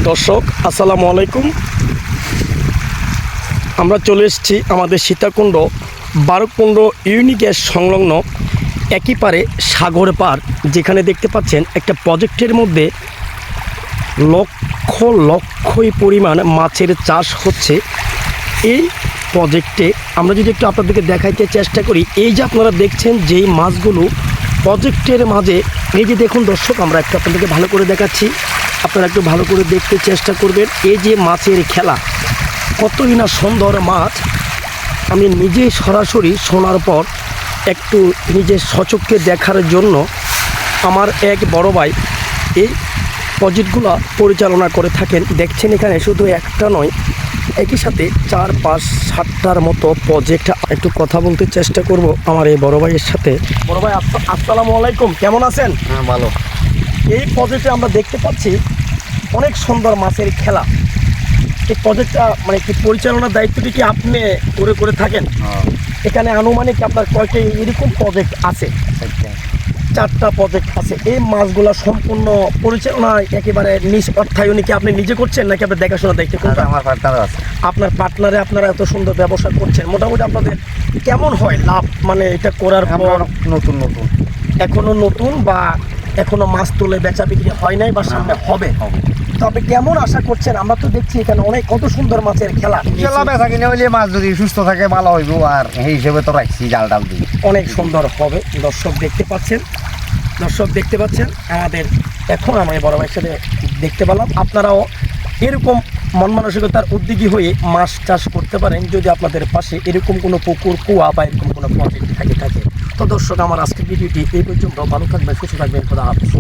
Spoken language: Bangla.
দর্শক আসসালামু আলাইকুম। আমরা চলে এসেছি আমাদের সীতাকুণ্ড বারকুণ্ড ইউনিগ্যাস সংলগ্ন একই পারে সাগর পার, যেখানে দেখতে পাচ্ছেন একটা প্রজেক্টের মধ্যে লক্ষ লক্ষই পরিমাণ মাছের চাষ হচ্ছে। এই প্রজেক্টে আমরা যদি একটু আপনাদেরকে দেখাইতে চেষ্টা করি, এই যে আপনারা দেখছেন যেই মাছগুলো প্রজেক্টের মাঝে, এই যে দেখুন দর্শক, আমরা একটু আপনাদেরকে ভালো করে দেখাচ্ছি, আপনারা একটু ভালো করে দেখতে চেষ্টা করবেন। এই যে মাছের খেলা, কতই না সুন্দর মাছ। আমি নিজে সরাসরি শোনার পর একটু নিজের সচক্ষে দেখার জন্য আমার এক বড় ভাই এই প্রজেক্টগুলো পরিচালনা করে থাকেন। দেখছেন এখানে শুধু একটা নয়, একই সাথে 4-5-7টার মতো প্রজেক্ট। একটু কথা বলতে চেষ্টা করব আমার এই বড় ভাইয়ের সাথে। বড় ভাই আসসালামু আলাইকুম, কেমন আছেন? হ্যাঁ, ভালো। এই প্রজেক্টে আমরা দেখতে পাচ্ছি অনেক সুন্দর মাছের খেলা। এই প্রজেক্টটা মানে কি পরিচালনার দায়িত্বটি কি আপনি করে থাকেন? এখানে আনুমানিক আপনার কয়টি এরকম প্রজেক্ট আছে? 4টা প্রজেক্ট আছে। এই মাছগুলো সম্পূর্ণ পরিচালনা একেবারে নিজ অর্থায়নে কি আপনি নিজে করছেন, নাকি আপনার দেখাশোনা দায়িত্ব করছেন? আমার পার্টনার আছে। আপনার পার্টনারে আপনারা এত সুন্দর ব্যবসা করছেন, মোটামুটি আপনাদের কেমন হয় লাভ, মানে এটা করার পর? নতুন এখনো নতুন বা এখনো মাছ তুলে বেচা বিক্রি হয় নাই বা সামনে হবে, তবে কেমন আশা করছেন? আমরা তো দেখছি এখানে অনেক কত সুন্দর মাছের খেলা। বেচা কিনে হইলে মাছ যদি সুস্থ থাকে ভালো হইব, আর এই হিসেবে তো রাখছি জাল ডাল দিই। অনেক সুন্দর হবে। দর্শক দেখতে পাচ্ছেন আমাদের এখন আমি বড় ভাইয়ের সাথে দেখতে পেলাম। আপনারাও এরকম মন মানসিকতার উদ্যোগী হয়ে মাছ চাষ করতে পারেন যদি আপনাদের পাশে এরকম কোনো পুকুর, কুয়া বা এরকম কোনো প্রজেক্ট থাকে। তো দর্শক, আমার আজকের ভিডিওটি এই পর্যন্ত। ভালো থাকবেন, সুস্থ থাকবেন, খোদা হাফেজ।